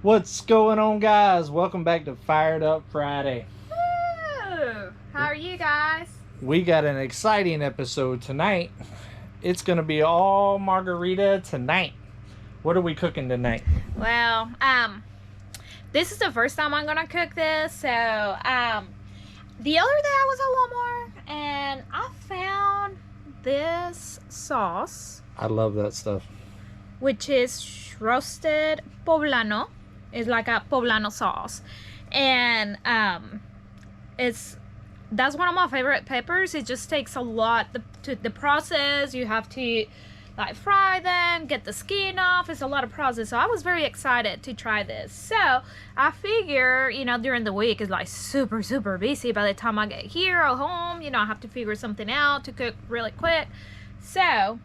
What's going on, guys? Welcome back to Fired Up Friday. Woo! How are you guys? We got an exciting episode tonight. It's gonna be all margarita tonight. What are we cooking tonight? Well, this is the first time I'm gonna cook this. So, the other day I was at Walmart and I found this sauce, I love that stuff. which is roasted poblano. It's like a poblano sauce, and that's one of my favorite peppers. It just takes a lot to the process. You have to like fry them, get the skin off. It's a lot of process. So I was very excited to try this. So I figure, during the week it's like super busy. By the time I get here or home, I have to figure something out to cook really quick. So I'm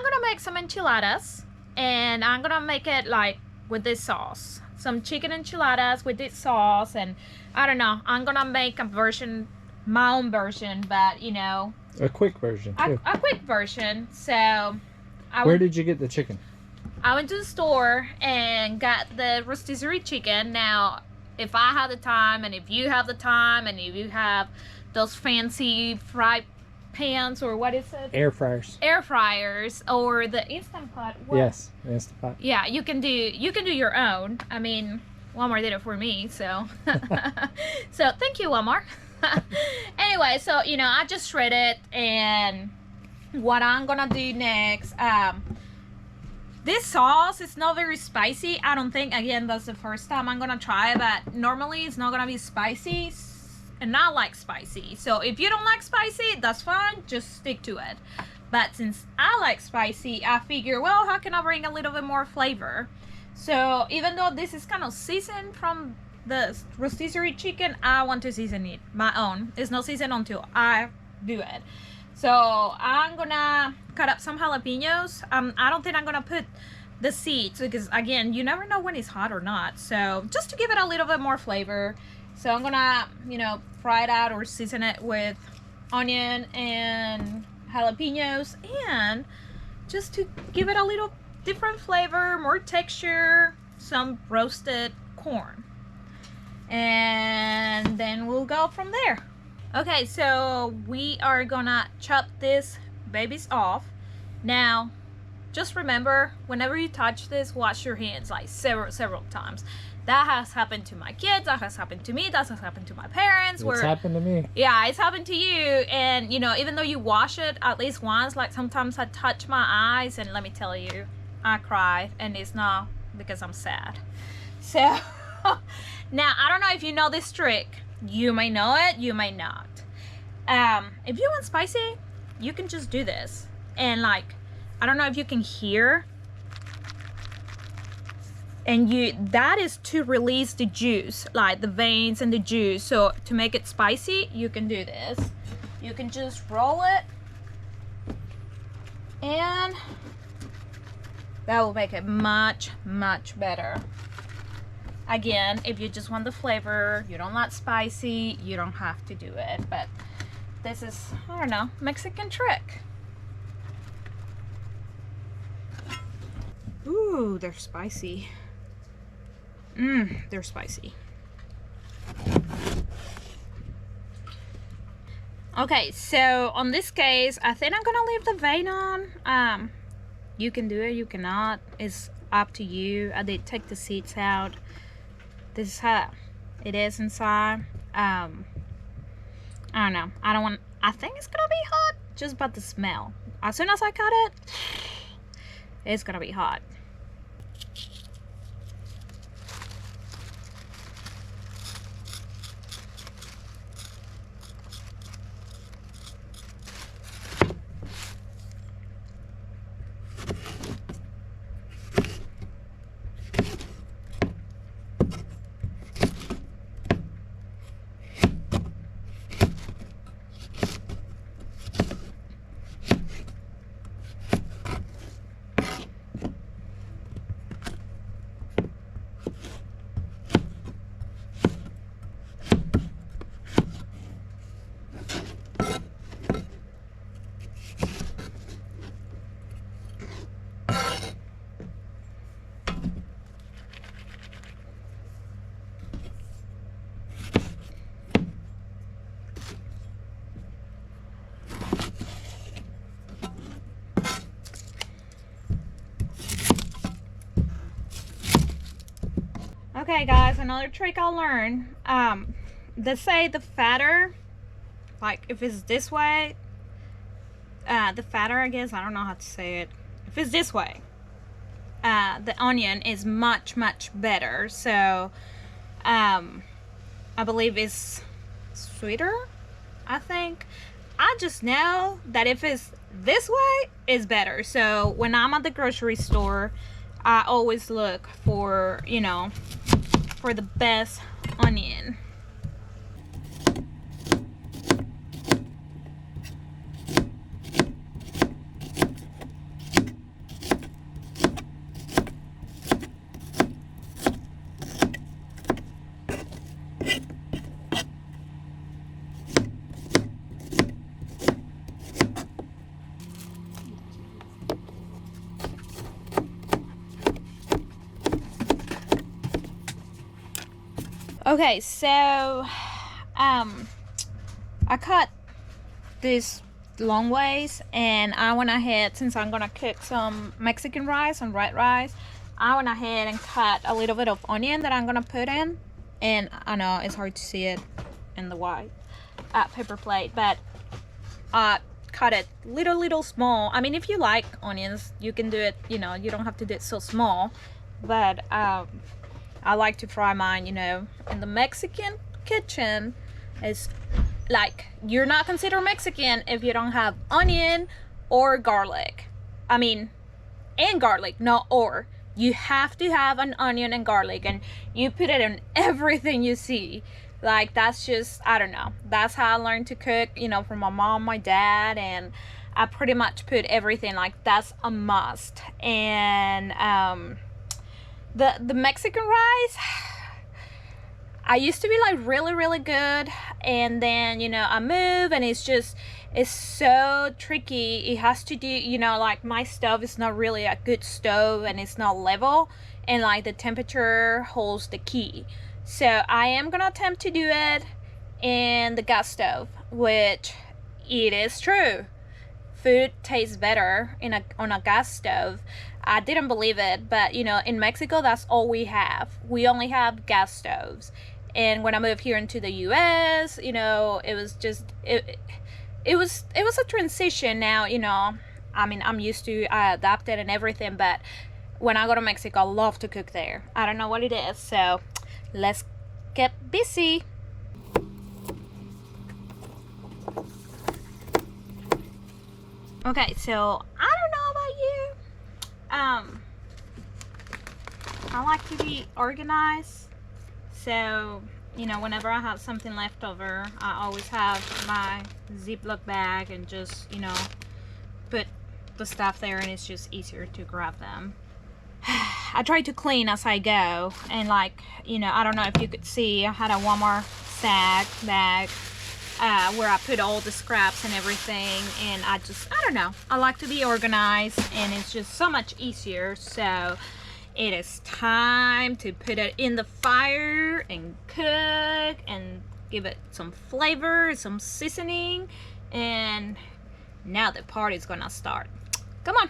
gonna make some enchiladas, and I'm gonna make it like with this sauce. Some chicken enchiladas with this sauce, and I don't know, I'm gonna make a version, my own version, but A quick version too. a quick version. So Where did you get the chicken? I went to the store and got the rotisserie chicken. Now, if I have the time, and if you have the time, and if you have those fancy fry pans, or what is it? Air fryers. Air fryers, or the Instant Pot. Yes, Instant Pot. Yeah, you can do your own. I mean, Walmart did it for me, so so thank you, Walmart. Anyway, so I just shred it, and what I'm gonna do next, this sauce is not very spicy. I don't think, again, that's the first time I'm gonna try it, but normally it's not gonna be spicy, and I like spicy. So if you don't like spicy, that's fine, just stick to it. But since I like spicy, I figure, well, how can I bring a little bit more flavor? So even though this is kind of seasoned from the rotisserie chicken, I want to season it my own. It's not seasoned until I do it. So I'm gonna cut up some jalapenos. I don't think I'm gonna put the seeds, because again, you never know when it's hot or not. So just to give it a little bit more flavor. So I'm gonna, fry it out or season it with onion and jalapenos, and just to give it a little different flavor, more texture, some roasted corn, and then we'll go from there. Okay, so we are gonna chop these babies off. Now, just remember, whenever you touch this, wash your hands like several times. That has happened to my kids, that has happened to me, that has happened to my parents. It's happened to me. Yeah, it's happened to you. And even though you wash it at least once, like sometimes I touch my eyes, and let me tell you, I cried, and it's not because I'm sad. So now, I don't know if you know this trick. You may know it, you may not. If you want spicy, you can just do this, and like, I don't know if you can hear, and that is to release the juice, like the veins and the juice. So to make it spicy, you can do this. You can just roll it, and that will make it much better. Again, if you just want the flavor, you don't like spicy, you don't have to do it. But this is, I don't know, Mexican trick. Ooh, they're spicy. They're spicy. Okay, so on this case, I think I'm gonna leave the vein on. You can do it, you cannot. It's up to you. I did take the seeds out. This is how it is inside. I don't know. I think it's gonna be hot just by the smell. As soon as I cut it, it's gonna be hot. Okay guys, another trick I learned. They say the fatter, like if it's this way, the fatter, I guess, I don't know how to say it. If it's this way, the onion is much better. So I believe it's sweeter, I think. I just know that if it's this way, it's better. So when I'm at the grocery store, I always look for, you know, for the best onion. Okay, so I cut this long ways, and I went ahead, since I'm gonna cook some Mexican rice and red rice, I went ahead and cut a little bit of onion that I'm gonna put in. And I know it's hard to see it in the white paper plate, but I cut it little small. I mean, if you like onions, you can do it, you know, you don't have to do it so small, but I like to fry mine, you know, in the Mexican kitchen. It's like, you're not considered Mexican if you don't have onion or garlic. I mean, and garlic, not or. You have to have an onion and garlic, and you put it in everything you see. Like, that's just, I don't know. That's how I learned to cook, you know, from my mom, my dad, and I pretty much put everything, like, that's a must. And the Mexican rice, I used to be like really good, and then, you know, I moved, and it's so tricky. It has to do, you know, like, my stove is not really a good stove, and it's not level, and like the temperature holds the key. So I am gonna attempt to do it in the gas stove, which it is true. Food tastes better on a gas stove. I didn't believe it, but you know, in Mexico, that's all we have. We only have gas stoves. And when I moved here into the US, you know, it was just it was a transition. Now, you know, I mean, I'm used to, I adapted and everything, but when I go to Mexico, I love to cook there. I don't know what it is, so let's get busy. Okay, so I don't know about you. I like to be organized. So, you know, whenever I have something left over, I always have my Ziploc bag and just, you know, put the stuff there, and it's just easier to grab them. I try to clean as I go, and like, you know, I don't know if you could see, I had a Walmart bag where I put all the scraps and everything, and I don't know, I like to be organized, and it's just so much easier. So it is time to put it in the fire and cook and give it some flavor, some seasoning, and now the party's gonna start. Come on.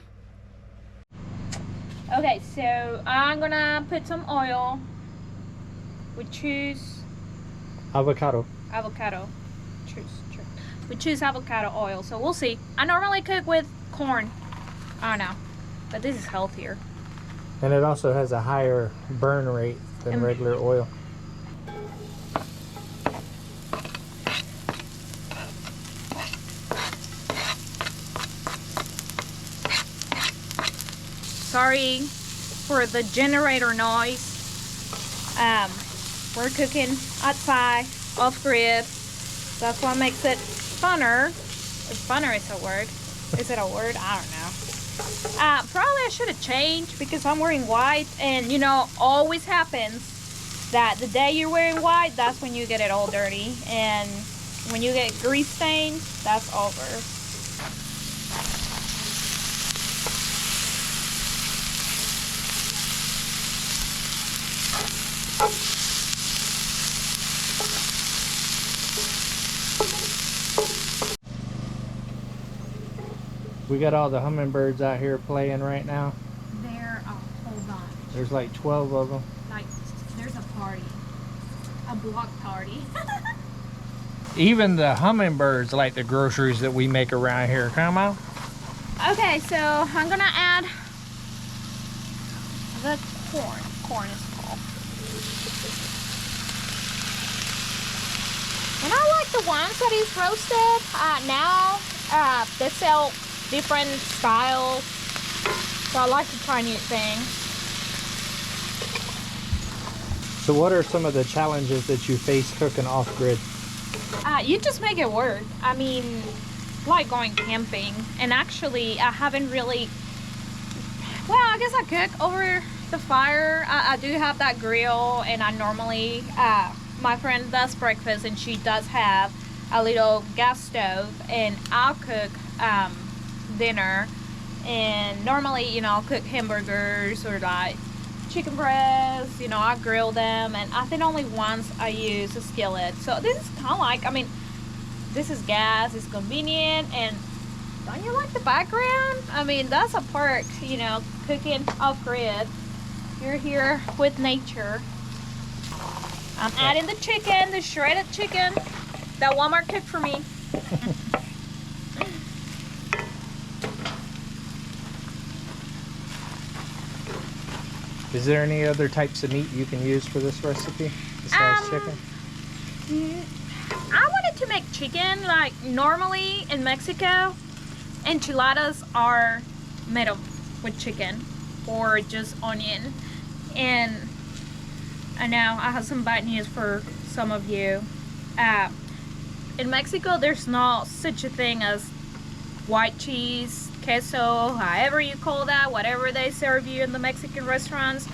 Okay, so I'm gonna put some oil. We choose Avocado. We choose avocado oil, so we'll see. I normally cook with corn. I don't know, but this is healthier. And it also has a higher burn rate than regular oil. Sorry for the generator noise. We're cooking outside, off grid. That's what makes it funner. If funner is a word. Is it a word? I don't know. Probably I should have changed, because I'm wearing white, and you know, always happens that the day you're wearing white, that's when you get it all dirty, and when you get grease stains, that's over. We got all the hummingbirds out here playing right now. There, oh, hold on. There's like 12 of them. Like, there's a party. A block party. Even the hummingbirds like the groceries that we make around here. Come on. Okay, so I'm gonna add the corn. Corn is called. And I like the ones that is roasted. Now they sell different styles, so I like to try new things. So what are some of the challenges that you face cooking off-grid? You just make it work. I mean, like going camping, and actually I haven't really, well, I guess I cook over the fire. I do have that grill, and I normally, my friend does breakfast, and she does have a little gas stove, and I'll cook dinner. And normally, you know, I'll cook hamburgers or like chicken breasts, you know, I grill them, and I think only once I use a skillet. So this is kind of like, I mean, this is gas, it's convenient, and don't you like the background? I mean, that's a perk, you know, cooking off-grid. You're here with nature. I'm adding the chicken, the shredded chicken that Walmart cooked for me. Is there any other types of meat you can use for this recipe besides chicken? I wanted to make chicken. Like normally in Mexico, enchiladas are made with chicken or just onion. And I know I have some bad news for some of you. In Mexico, there's not such a thing as white cheese, queso, however you call that, whatever they serve you in the Mexican restaurants.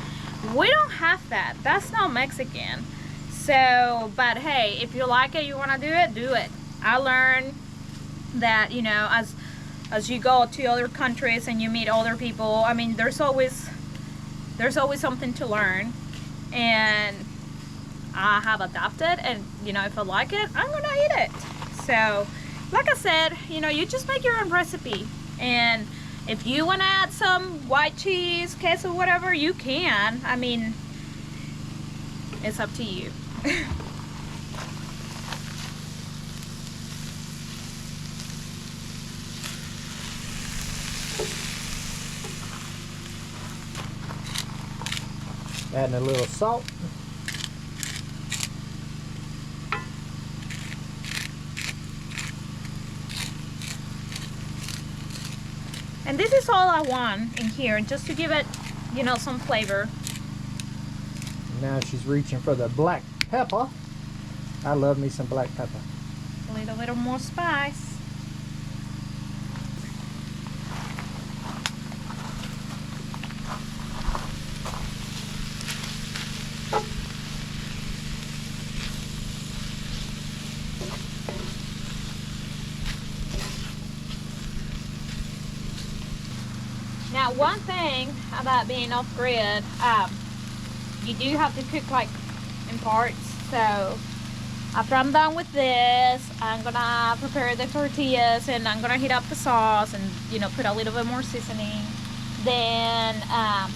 We don't have that. That's not Mexican. So, but hey, if you like it, you want to do it, do it. I learned that, you know, as you go to other countries and you meet other people, I mean, there's always something to learn, and I have adapted, and you know, if I like it, I'm gonna eat it. So like I said, you know, you just make your own recipe, and if you want to add some white cheese, queso, whatever, you can. I mean, it's up to you. Adding a little salt. And this is all I want in here, just to give it, you know, some flavor. Now she's reaching for the black pepper. I love me some black pepper. A little more spice. Now, one thing about being off-grid, you do have to cook like in parts. So after I'm done with this, I'm gonna prepare the tortillas, and I'm gonna heat up the sauce, and you know, put a little bit more seasoning. Then I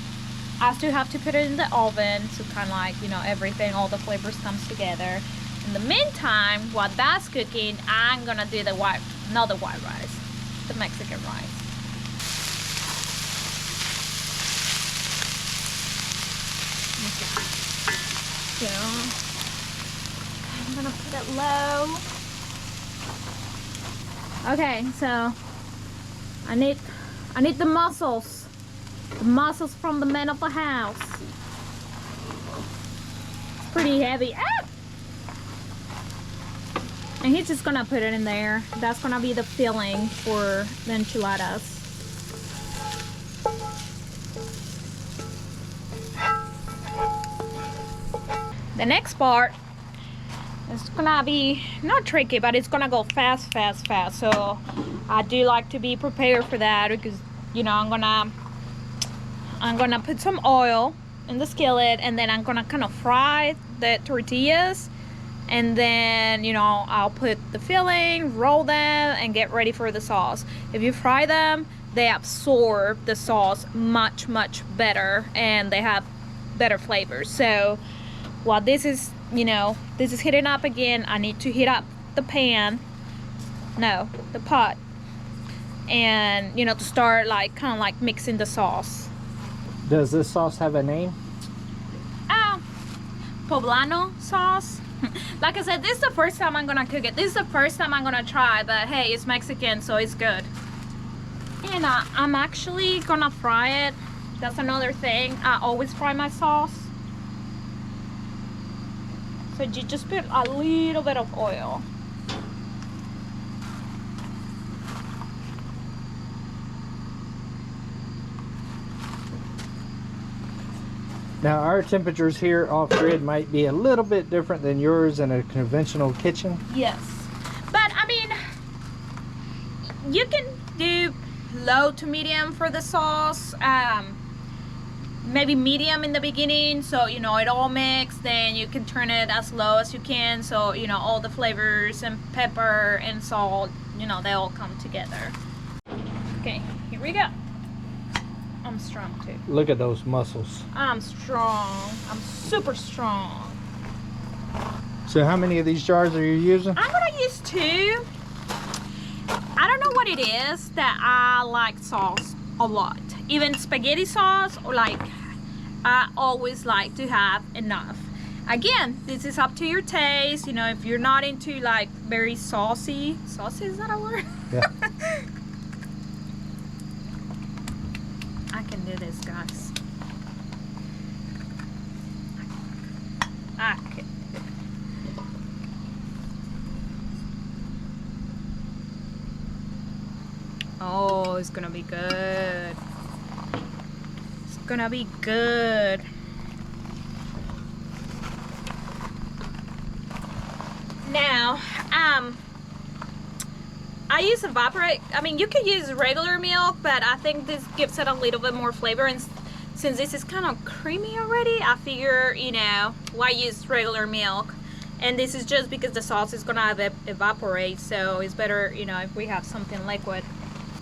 still have to put it in the oven, so kind of like, you know, everything, all the flavors comes together. In the meantime, while that's cooking, I'm gonna do the not the white rice, the Mexican rice. So I'm gonna put it low. Okay, so I need the muscles from the man of the house. It's pretty heavy. Ah! And he's just gonna put it in there. That's gonna be the filling for the enchiladas. The next part is gonna be not tricky, but it's gonna go fast. So I do like to be prepared for that, because you know, I'm gonna put some oil in the skillet, and then I'm gonna kind of fry the tortillas, and then, you know, I'll put the filling, roll them, and get ready for the sauce. If you fry them, they absorb the sauce much better, and they have better flavors. So while this is, you know, this is heating up again, I need to heat up the pan, no, the pot, and, you know, to start like kind of like mixing the sauce. Does this sauce have a name? Poblano sauce. Like I said, this is the first time I'm gonna cook it. This is the first time I'm gonna try, but hey, it's Mexican, so it's good. And I'm actually gonna fry it. That's another thing. I always fry my sauce. So you just put a little bit of oil. Now our temperatures here off grid might be a little bit different than yours in a conventional kitchen. Yes, but I mean, you can do low to medium for the sauce. Maybe medium in the beginning, so you know it all mixed. Then you can turn it as low as you can, so you know all the flavors and pepper and salt, you know, they all come together. Okay, here we go. I'm strong too. Look at those muscles. I'm strong. I'm super strong. So how many of these jars are you using? I'm gonna use 2. I don't know what it is that I like sauce a lot. Even spaghetti sauce, or like, I always like to have enough. Again, this is up to your taste. You know, if you're not into like very saucy, is that a word? Yeah. I can do this, guys. I can. Oh, it's gonna be good. It's gonna be good. Now, I use evaporate. I mean, you could use regular milk, but I think this gives it a little bit more flavor. And since this is kind of creamy already, I figure, you know, why use regular milk? And this is just because the sauce is gonna evaporate, so it's better, you know, if we have something liquid.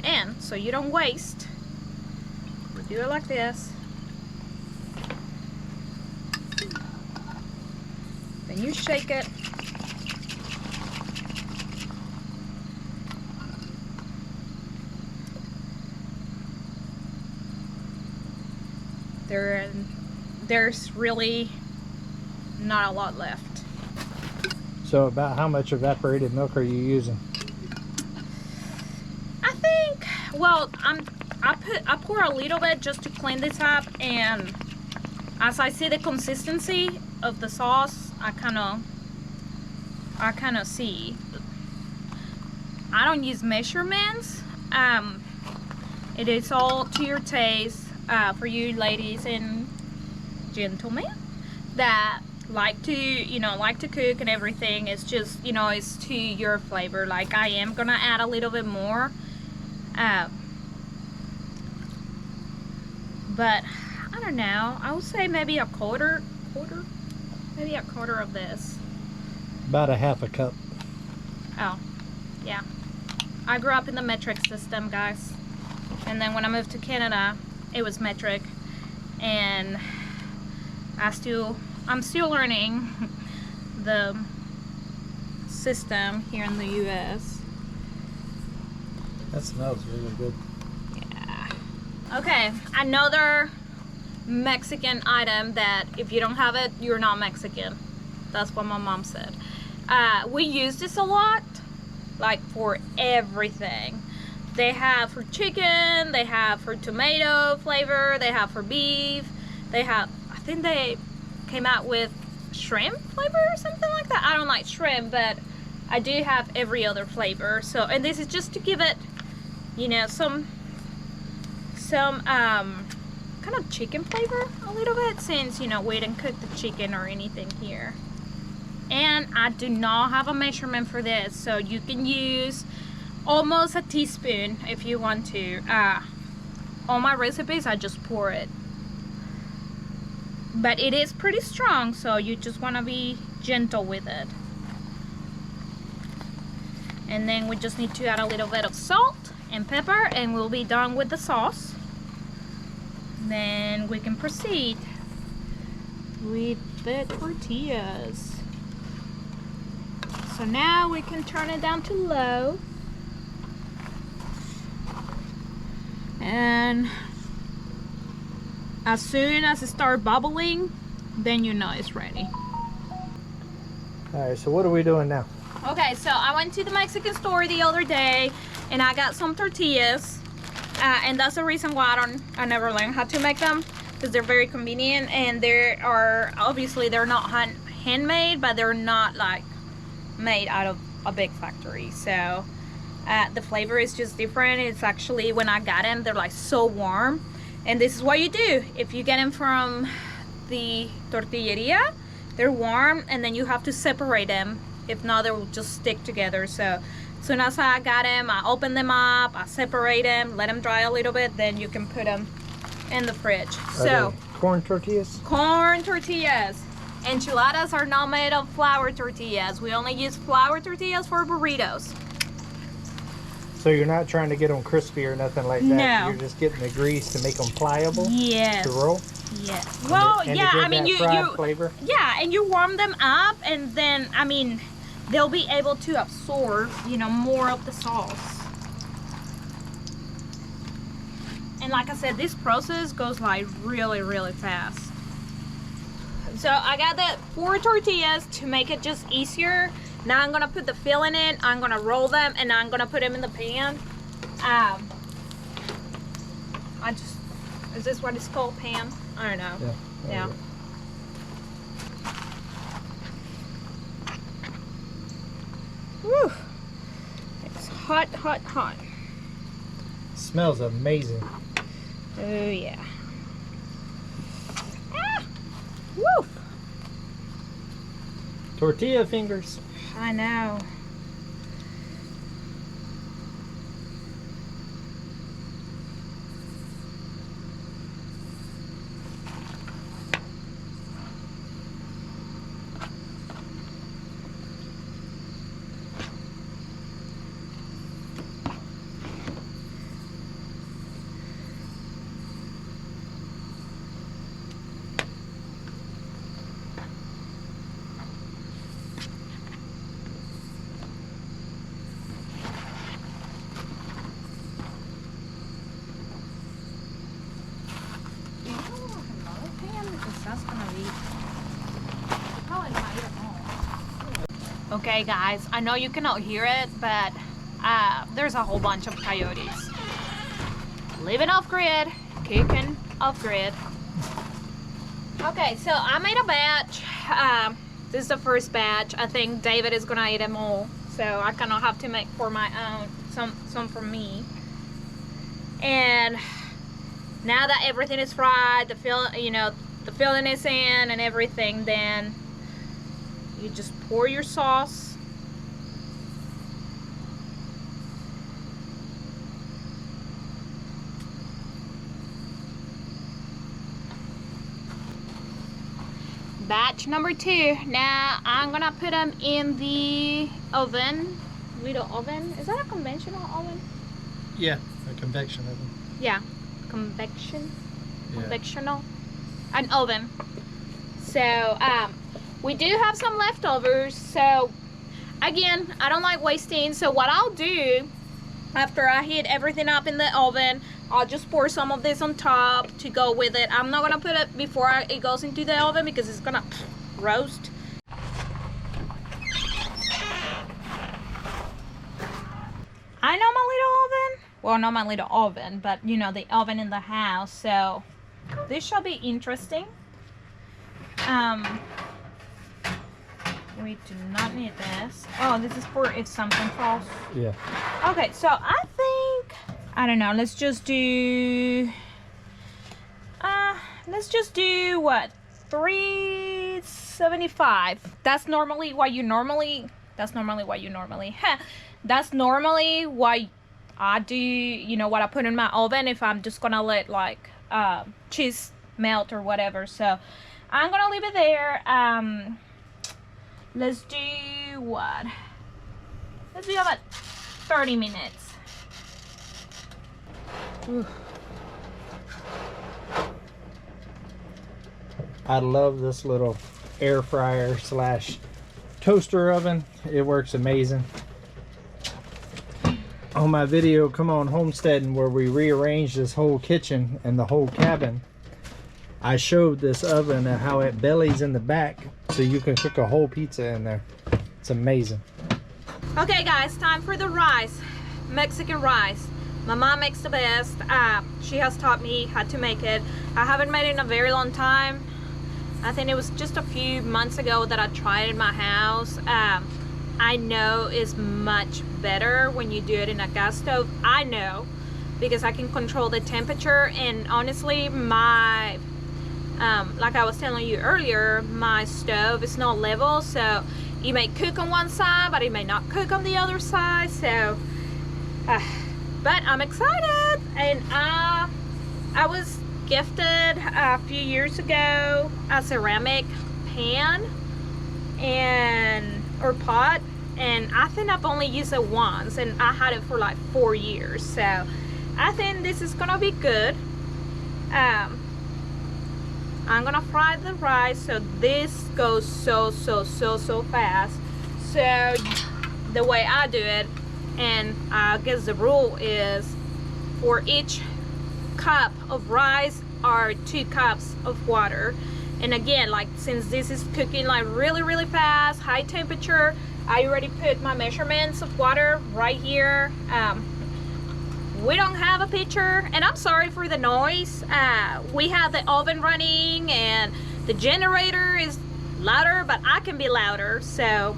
And so you don't waste, you do it like this. Then you shake it. There's really not a lot left. So about how much evaporated milk are you using? I think, well, I pour a little bit just to clean this up, and as I see the consistency of the sauce, I kind of see. I don't use measurements. It is all to your taste. For you ladies and gentlemen that like to, you know, like to cook and everything, it's just, you know, it's to your flavor. Like I am gonna add a little bit more, but I don't know, I would say maybe a quarter of this. About a half a cup. Oh, yeah. I grew up in the metric system, guys, and then when I moved to Canada, it was metric, and I'm still learning the system here in the US. That smells really good. Yeah. Okay, another Mexican item that if you don't have it, you're not Mexican. That's what my mom said. We use this a lot, like for everything. They have for chicken, they have for tomato flavor, they have for beef, they have, I think they came out with shrimp flavor or something like that. I don't like shrimp, but I do have every other flavor. So, and this is just to give it, you know, some kind of chicken flavor a little bit, since, you know, we didn't cook the chicken or anything here. And I do not have a measurement for this, so you can use almost a teaspoon if you want to. On my recipes I just pour it, but it is pretty strong, so you just want to be gentle with it. And then we just need to add a little bit of salt and pepper, and we'll be done with the sauce. Then we can proceed with the tortillas. So now we can turn it down to low. And as soon as it starts bubbling, then you know it's ready. Alright, so what are we doing now? Okay, so I went to the Mexican store the other day and I got some tortillas. And that's the reason why I never learned how to make them, because they're very convenient, and they are obviously they're not handmade, but they're not like made out of a big factory. So the flavor is just different. It's actually, when I got them, they're like so warm. And this is what you do if you get them from the tortilleria. They're warm, and then you have to separate them. If not, they will just stick together. So as soon as I got them, I open them up, I separate them, let them dry a little bit, then you can put them in the fridge. So corn tortillas? Corn tortillas. Enchiladas are not made of flour tortillas. We only use flour tortillas for burritos. So you're not trying to get them crispy or nothing like that? No. You're just getting the grease to make them pliable? Yes. To roll? Yes. And Well, and yeah, to give I mean, that fried flavor? yeah, and you warm them up, and then, I mean, they'll be able to absorb, you know, more of the sauce. And like I said, this process goes like really, really fast. So I got the 4 tortillas to make it just easier. Now I'm gonna put the filling in, I'm gonna roll them, and I'm gonna put them in the pan. Is this what it's called, pan? I don't know. Yeah. Woo! It's hot, hot, hot. Smells amazing. Oh yeah. Ah! Woo! Tortilla fingers. I know. Okay guys, I know you cannot hear it, but there's a whole bunch of coyotes. Living off grid, kicking off grid. Okay, so I made a batch. This is the first batch. I think David is gonna eat them all, so I kind of have to make for my own, some for me. And now that everything is fried, the filling is in and everything, then you just pour your sauce. Batch number 2. Now I'm gonna put them in the oven. Little oven. Is that a conventional oven? Yeah, a convection oven. Yeah, convection. Yeah. Convectional. An oven. So we do have some leftovers, so again, I don't like wasting, so what I'll do after I heat everything up in the oven, I'll just pour some of this on top to go with it. I'm not gonna put it before it goes into the oven because it's gonna roast. I know my little oven, well, not my little oven, but you know, the oven in the house, so this shall be interesting. We do not need this. Oh, this is for if something falls. Yeah. Okay, so I think, I don't know, let's just do what, 375. That's normally what you normally I do, you know, what I put in my oven if I'm just gonna let like cheese melt or whatever. So I'm gonna leave it there. Let's do what? Let's do about 30 minutes. Ooh. I love this little air fryer slash toaster oven. It works amazing. On my video, Come On Homesteading, where we rearranged this whole kitchen and the whole cabin, I showed this oven and how it bellies in the back so you can cook a whole pizza in there. It's amazing. Okay guys, time for the rice. Mexican rice. My mom makes the best. She has taught me how to make it. I haven't made it in a very long time. I think it was just a few months ago that I tried it in my house. I know it's much better when you do it in a gas stove. I know, because I can control the temperature, and honestly, my like I was telling you earlier, my stove is not level, so you may cook on one side, but it may not cook on the other side. So, but I'm excited, and I was gifted a few years ago a ceramic pan or pot, and I think I've only used it once, and I had it for like 4 years. So I think this is gonna be good. I'm gonna fry the rice, so this goes so fast. So the way I do it, and I guess the rule is for each cup of rice are 2 cups of water. And again, like, since this is cooking like really fast, high temperature, I already put my measurements of water right here. We don't have a picture, and I'm sorry for the noise. We have the oven running and the generator is louder, but I can be louder. So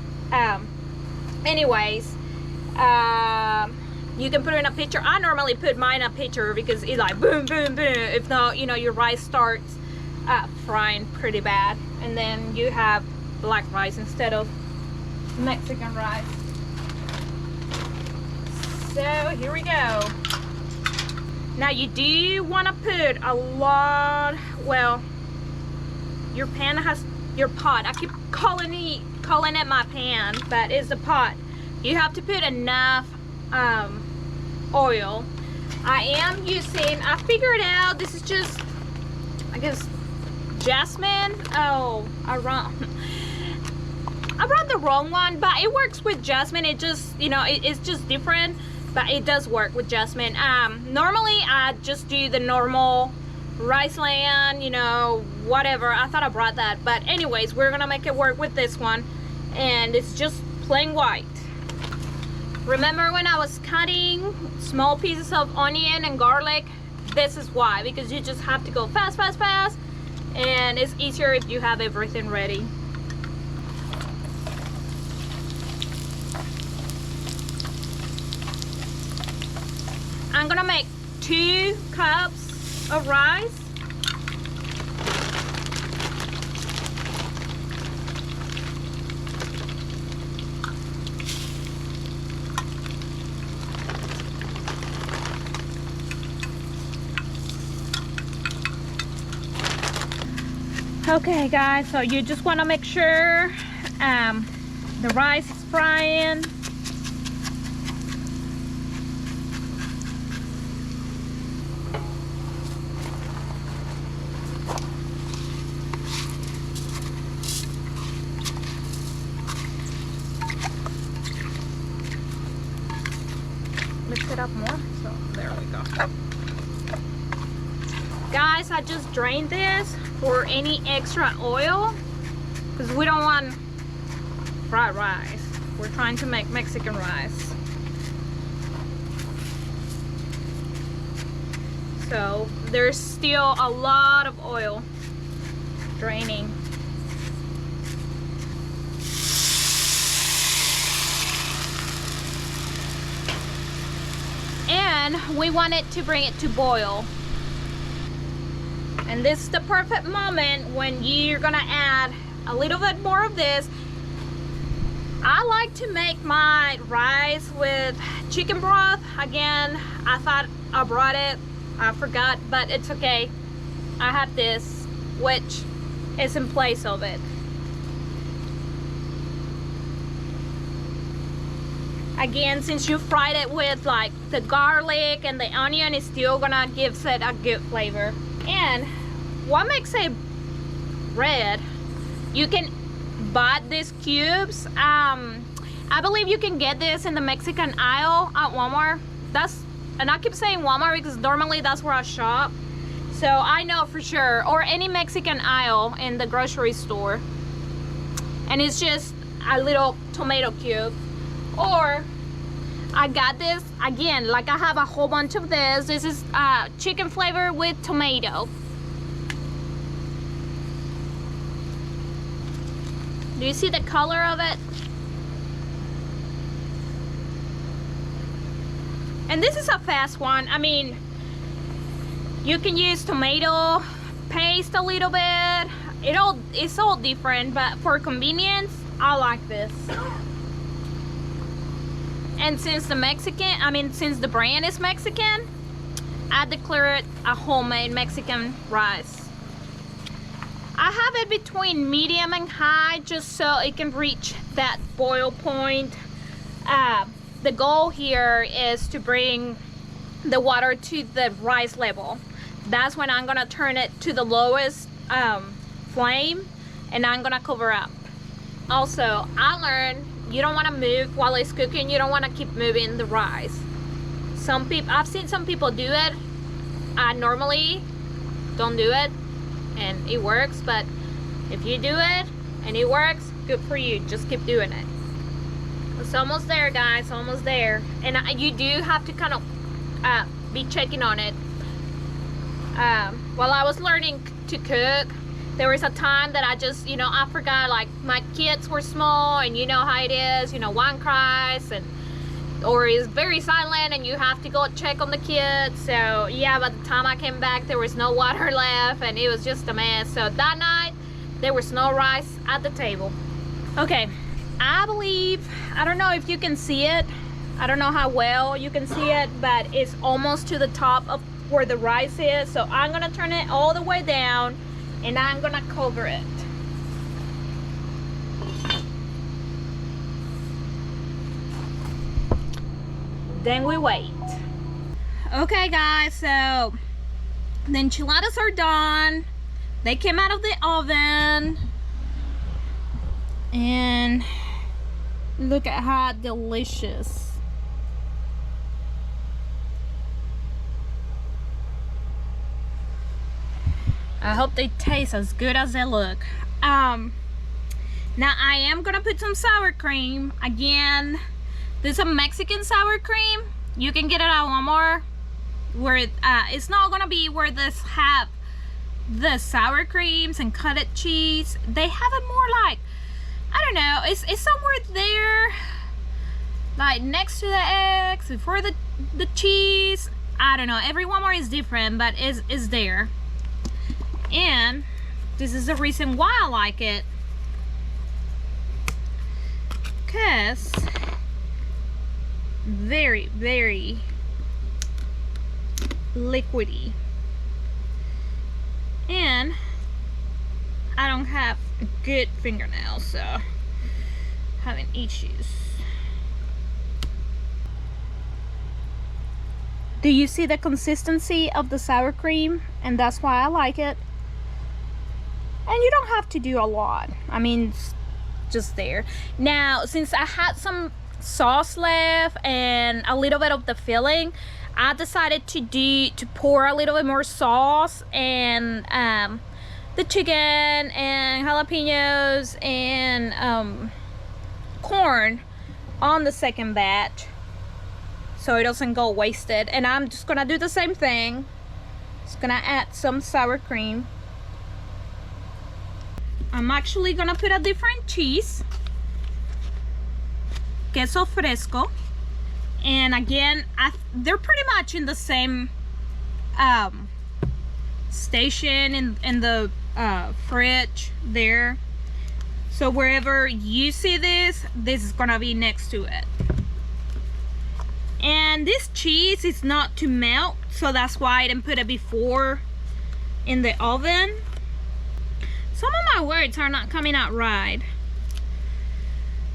anyways, you can put in a picture. I normally put mine in a picture because it's like boom boom boom. If not, you know, your rice starts frying pretty bad, and then you have black rice instead of Mexican rice. So here we go. Now you do want to put a lot, well, your pan has, your pot, I keep calling it my pan, but it's the pot. You have to put enough oil. I am using, I figured out, this is just, I guess, jasmine. Oh, I run the wrong one, but it works with jasmine. It just, you know, it's just different, but it does work with jasmine. Normally I just do the normal rice land, you know, whatever. I thought I brought that, but anyways, we're gonna make it work with this one, and it's just plain white. Remember when I was cutting small pieces of onion and garlic? This is why, because you just have to go fast, and it's easier if you have everything ready. I'm gonna make 2 cups of rice. Okay guys, so you just want to make sure the rice is frying. Lift it up more, so there we go. Guys, I just drained this for any extra oil, because we don't want fried rice. We're trying to make Mexican rice. So there's still a lot of oil draining. And we want it to bring it to boil. And this is the perfect moment when you're gonna add a little bit more of this. I like to make my rice with chicken broth. Again, I thought I brought it, I forgot, but it's okay. I have this, which is in place of it. Again, since you fried it with like the garlic and the onion, it's still gonna give it a good flavor. And what makes it red, you can buy these cubes. I believe you can get this in the Mexican aisle at Walmart. And I keep saying Walmart because normally that's where I shop. So I know for sure, or any Mexican aisle in the grocery store. And it's just a little tomato cube. Or I got this, again, like I have a whole bunch of this. This is chicken flavor with tomato. Do you see the color of it? And this is a fast one. I mean, you can use tomato paste a little bit. It's all different, but for convenience, I like this. And since the brand is Mexican, I declare it a homemade Mexican rice. I have it between medium and high just so it can reach that boil point. The goal here is to bring the water to the rice level. That's when I'm gonna turn it to the lowest flame, and I'm gonna cover up. Also, I learned you don't want to move while it's cooking. You don't want to keep moving the rice. I've seen some people do it. I normally don't do it, and it works. But if you do it and it works, good for you. Just keep doing it. It's almost there, guys. Almost there. And you do have to kind of be checking on it. While I was learning to cook, there was a time that I just, I forgot, like my kids were small, and you know how it is, one cries or is very silent and you have to go check on the kids. So yeah, by the time I came back, there was no water left and it was just a mess. So that night, there was no rice at the table. Okay, I don't know if you can see it. I don't know how well you can see it, but it's almost to the top of where the rice is. So I'm gonna turn it all the way down and I'm gonna cover it. Then we wait. Okay guys, so the enchiladas are done. They came out of the oven and look at how delicious. I hope they taste as good as they look. Now I am gonna put some sour cream. Again, this is a Mexican sour cream. You can get it at Walmart, where it's not gonna be where this have the sour creams and cottage cheese. They have it more like, I don't know, it's somewhere there, like next to the eggs, before the cheese. I don't know, every Walmart is different, but it's there. And this is the reason why I like it, because very, very liquidy, and I don't have a good fingernail, so having issues. Do you see the consistency of the sour cream? And that's why I like it. And you don't have to do a lot. I mean, it's just there. Now, since I had some sauce left and a little bit of the filling, I decided to pour a little bit more sauce and the chicken and jalapenos and corn on the second batch, so it doesn't go wasted. And I'm just gonna do the same thing. Just gonna add some sour cream. I'm actually gonna put a different cheese, queso fresco, and again, they're pretty much in the same station in the fridge there. So wherever you see this is gonna be next to it. And this cheese is not to melt, so that's why I didn't put it before in the oven. Some of my words are not coming out right.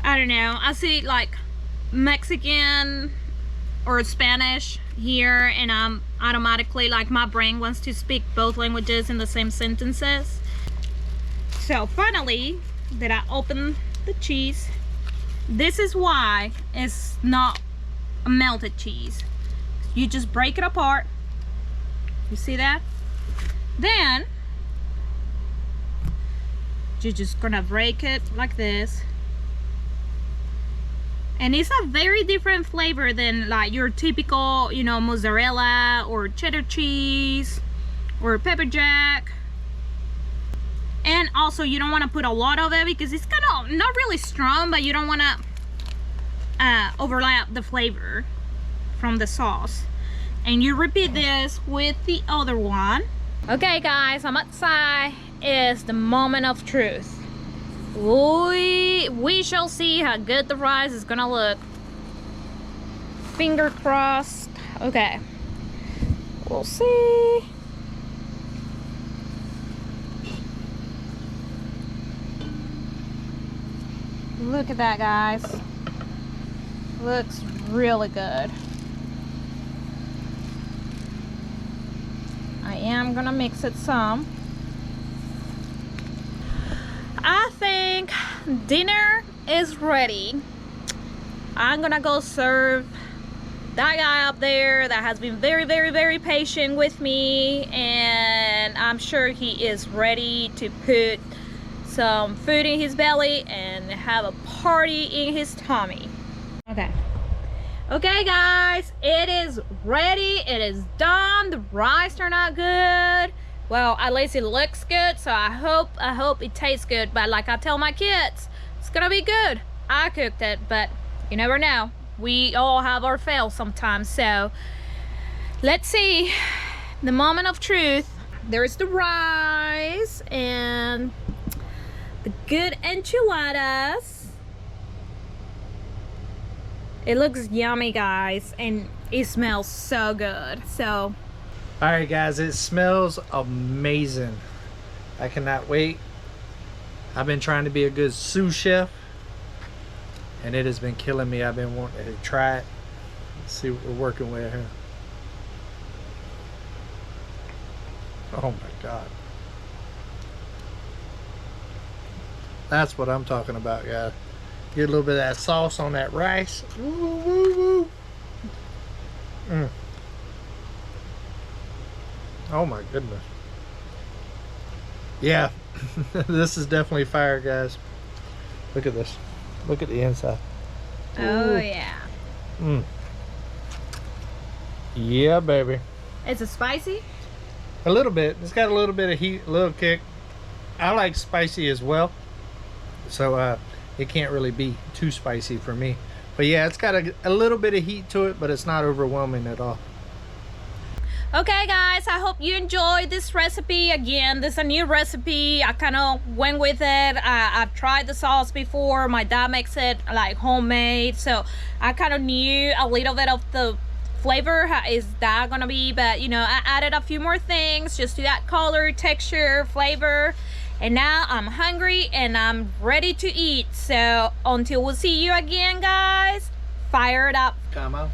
I don't know. I see like Mexican or Spanish here, and I'm automatically, like, my brain wants to speak both languages in the same sentences. So finally that I opened the cheese, this is why it's not a melted cheese. You just break it apart. You see that? Then you're just gonna break it like this. And it's a very different flavor than like your typical, you know, mozzarella or cheddar cheese or pepper jack. And also you don't want to put a lot of it because it's kind of not really strong, but you don't want to overlap the flavor from the sauce. And you repeat this with the other one. Okay guys, I must say it's the moment of truth. We shall see how good the rice is gonna look. Finger crossed. Okay, we'll see. Look at that, guys. Looks really good. I am gonna mix it some. I think dinner is ready. I'm gonna go serve that guy up there that has been very patient with me, and I'm sure he is ready to put some food in his belly and have a party in his tummy. Okay guys, it is ready. It is done. The rice turned out good. Well, at least it looks good, so I hope it tastes good. But like I tell my kids, it's gonna be good. I cooked it, but you never know. We all have our fails sometimes. So let's see the moment of truth. There's the rice and the good enchiladas. It looks yummy, guys, and it smells so good. So all right guys, it smells amazing. I cannot wait. I've been trying to be a good sous chef and it has been killing me. I've been wanting to try it. Let's see what we're working with here. Oh my God, that's what I'm talking about, guys. Get a little bit of that sauce on that rice. Woo, woo, woo. Mm. Oh my goodness. Yeah, this is definitely fire, guys. Look at this. Look at the inside. oh Ooh. yeah. Mm. Yeah, baby. Is it spicy? A little bit. It's got a little bit of heat, a little kick. I like spicy as well, so it can't really be too spicy for me. But yeah, it's got a little bit of heat to it, but it's not overwhelming at all. Okay guys, I hope you enjoyed this recipe. Again, this is a new recipe. I kind of went with it. I've tried the sauce before. My dad makes it like homemade, so I kind of knew a little bit of the flavor. How is that gonna be? But you know, I added a few more things just to that color, texture, flavor. And now I'm hungry and I'm ready to eat. So until we'll see you again, guys, fire it up. Come on.